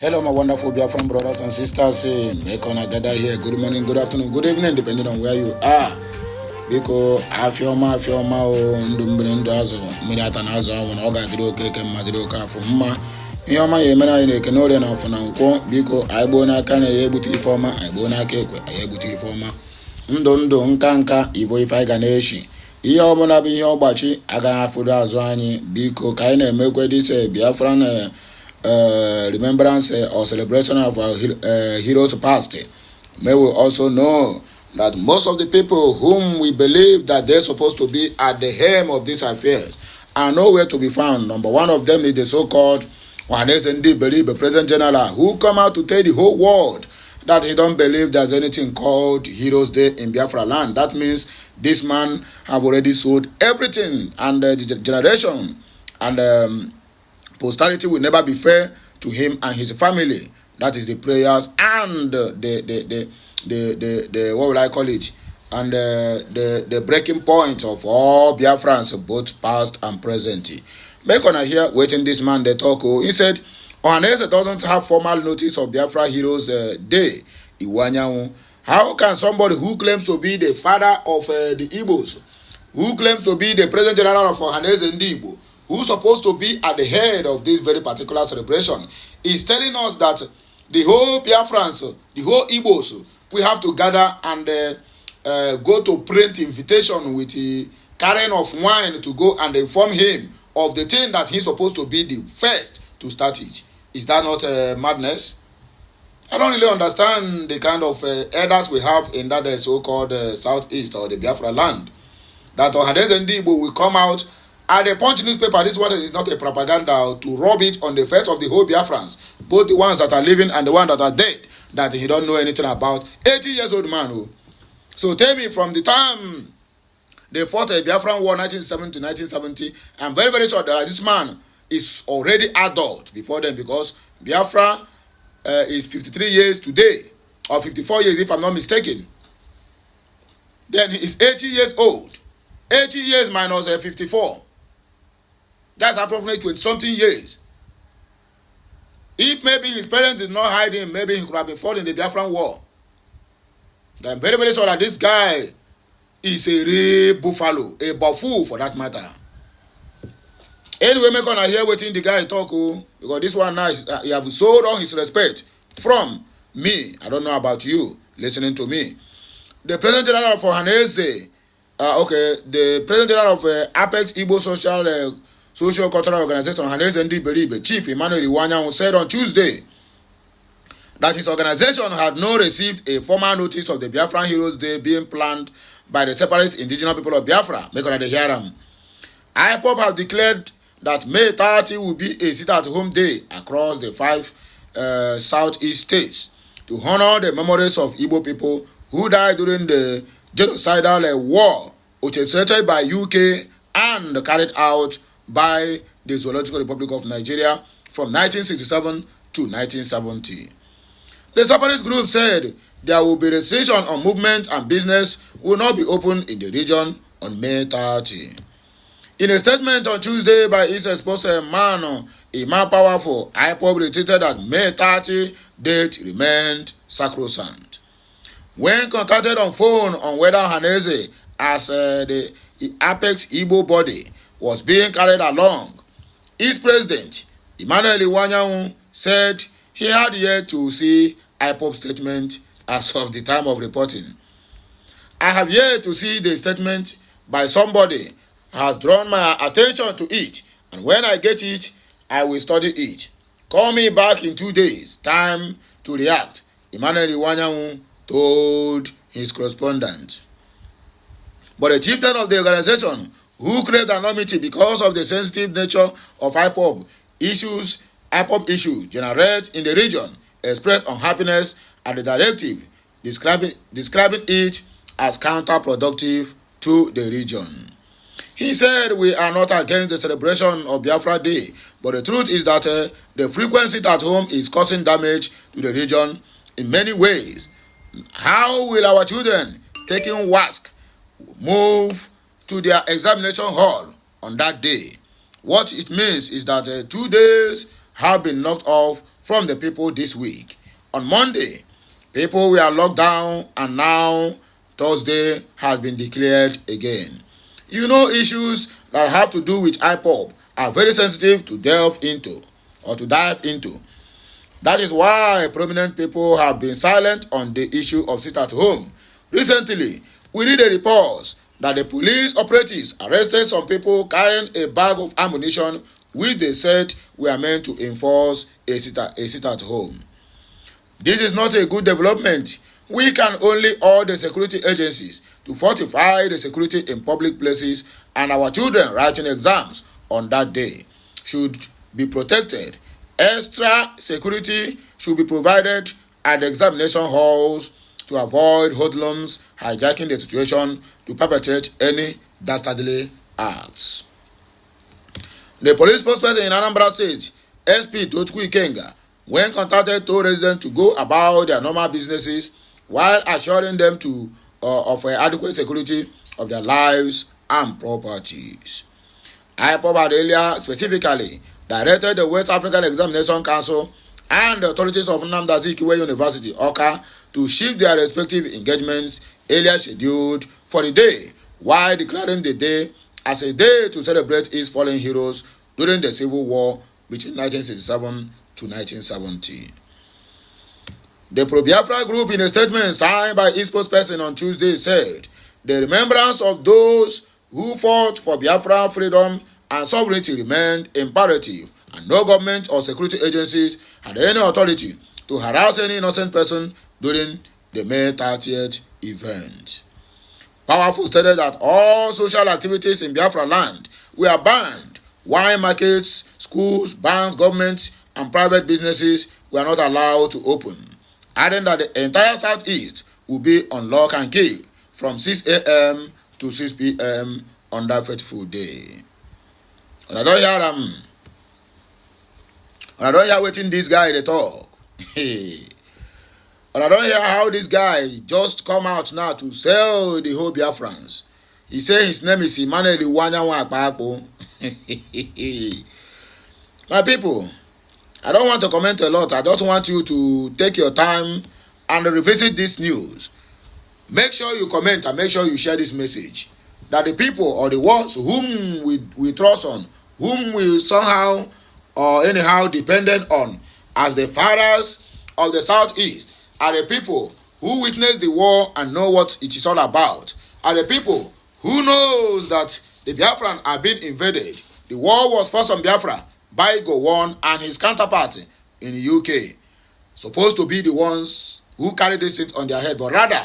Hello, my wonderful Biafran brothers and sisters. Make on a gather here. Good morning, good afternoon, good evening, depending on where you are. Because afioma ndumbere ndazo minata nazo wona oga diro keke madiro ka fuma ioma yemena ine kenole na funa nko biko aibo na kana yebuti ifoma aibo na kekwe ayebuti ifoma ndo nkanka ivo ifai ganeshi ihe ọbụla bụ ihe ọgbachi aga afụrụ azụ anyị biko ka anyị na-emekwe dise Biafran remembrance or celebration of our heroes past. May we also know that most of the people whom we believe that they're supposed to be at the helm of these affairs are nowhere to be found. Number one of them is the so-called Ohanaeze the President General, who come out to tell the whole world that he don't believe there's anything called Heroes Day in Biafra land. That means this man have already sold everything, and the generation and posterity will never be fair to him and his family. That is the prayers and the what will I call it? And the breaking point of all Biafrans, both past and present. Make on here waiting this man they talk. He said Ohanaeze doesn't have formal notice of Biafra Heroes Day. How can somebody who claims to be the father of the Igbos, who claims to be the President General of Ohanaeze Igbo, who's supposed to be at the head of this very particular celebration, is telling us that the whole Biafrans, the whole Igbos, we have to gather and go to print invitation with the carrying of wine to go and inform him of the thing that he's supposed to be the first to start it. Is that not madness? I don't really understand the kind of elders we have in that so-called southeast or the Biafra land. That Ohanaeze Igbo will come out at the Punch newspaper. This one is not a propaganda to rub it on the face of the whole Biafrans, both the ones that are living and the ones that are dead, that he don't know anything about. 80 years old man. Who. So tell me, from the time they fought a Biafran war 1970 to 1970, I'm very, very sure that this man is already adult before then, because Biafra is 53 years today, or 54 years if I'm not mistaken. Then he is 80 years old. 80 years minus 54. That's approximately 20-something years. If maybe his parents did not hide him, maybe he could have been fought in the Biafran war. I'm very, very sure that this guy is a real buffalo, a buffalo for that matter. Anyway, make on here waiting the guy talk, because this one now is, he have sold all his respect from me. I don't know about you listening to me. The President General of Ohanaeze, the President General of Apex Igbo Social Cultural Organization, Ohanaeze Igbo, Chief Emmanuel Iwanya, said on Tuesday that his organization had not received a formal notice of the Biafran Heroes Day being planned by the separatist indigenous people of Biafra. Make on the hearing. IPOB have declared that May 30 will be a sit-at-home day across the 5 southeast states to honor the memories of Igbo people who died during the genocidal war, which is started by UK and carried out by the Zoological Republic of Nigeria from 1967 to 1970. The separatist group said there will be restriction on movement and business will not be open in the region on May 30. In a statement on Tuesday by its spokesman, Iman Powerful, IPOB reiterated that May 30 date remained sacrosanct. When contacted on phone on whether Ohanaeze, as the Apex Igbo body, was being carried along, its president, Emmanuel Iwanya, said he had yet to see IPOB statement as of the time of reporting. I have yet to see the statement by somebody has drawn my attention to it, and when I get it, I will study it. Call me back in 2 days' time to react, Emmanuel Iwanya told his correspondent. But the chieftain of the organization, who craved anonymity because of the sensitive nature of IPOB issues generated in the region, expressed unhappiness at the directive, describing it as counterproductive to the region. He said, we are not against the celebration of Biafra Day, but the truth is that the frequency at home is causing damage to the region in many ways. How will our children taking WASC move to their examination hall on that day? What it means is that 2 days have been knocked off from the people this week. On Monday, people were locked down, and now Thursday has been declared again. You know, issues that have to do with IPOB are very sensitive to dive into. That is why prominent people have been silent on the issue of sit at home. Recently, we read a report that the police operatives arrested some people carrying a bag of ammunition which they said were meant to enforce a sit at home. This is not a good development. We can only urge the security agencies to fortify the security in public places, and our children writing exams on that day should be protected. Extra security should be provided at the examination halls to avoid hoodlums hijacking the situation to perpetrate any dastardly acts. The police spokesperson in Anambra State, SP Tochukwu Ikenga, when contacted, told residents to go about their normal businesses while assuring them of adequate security of their lives and properties. IPOB had earlier specifically directed the West African Examination Council and the authorities of Nnamdi Azikiwe University, Awka, to shift their respective engagements earlier scheduled for the day, while declaring the day as a day to celebrate its fallen heroes during the civil war between 1967 to 1970. The pro-Biafra group, in a statement signed by its spokesperson on Tuesday, said the remembrance of those who fought for Biafra freedom and sovereignty remained imperative, and no government or security agencies had any authority to harass any innocent person during the May 30th event. Powerful stated that all social activities in Biafra land were banned, while markets, schools, banks, governments, and private businesses were not allowed to open, adding that the entire southeast will be on lock and key from 6 a.m. to 6 p.m. on that fateful day. And I don't hear wetin this guy dey talk. And I don't hear how this guy just come out now to sell the whole Biafrans. He say his name is Emmanuel Iwanyanwa Akpakpo. My people, I don't want to comment a lot. I just want you to take your time and revisit this news. Make sure you comment and make sure you share this message, that the people or the ones whom we trust on, whom we somehow or anyhow dependent on as the fathers of the Southeast, are the people who witnessed the war and know what it is all about, are the people who knows that the Biafran are being invaded. The war was first on Biafra by Gowon and his counterpart in the UK, supposed to be the ones who carry this thing on their head, but rather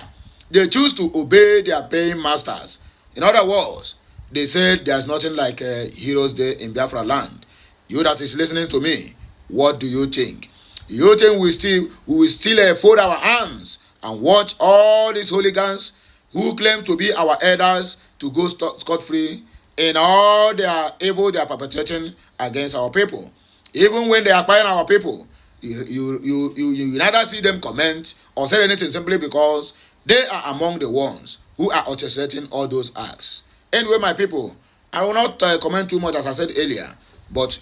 they choose to obey their paying masters. In other words, they said there's nothing like a Heroes Day in Biafra land. You that is listening to me, what do you think? You think we will still fold our arms and watch all these hooligans who claim to be our elders to go scot-free in all their evil they are perpetrating against our people? Even when they are acquiring our people, you neither see them comment or say anything, simply because they are among the ones who are orchestrating all those acts. Anyway, my people, I will not comment too much, as I said earlier, but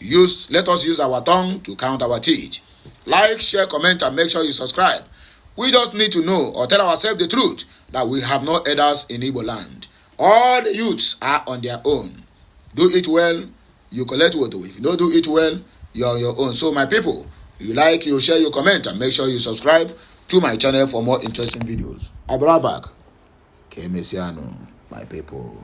let us use our tongue to count our teeth. Like, share, comment, and make sure you subscribe. We just need to know or tell ourselves the truth that we have no elders in Igbo land. All the youths are on their own. Do it well, you collect what. If you don't do it well, you're on your own. So my people, you like, you share, you comment, and make sure you subscribe to my channel for more interesting videos. I'll be right back. K Messiano, my people.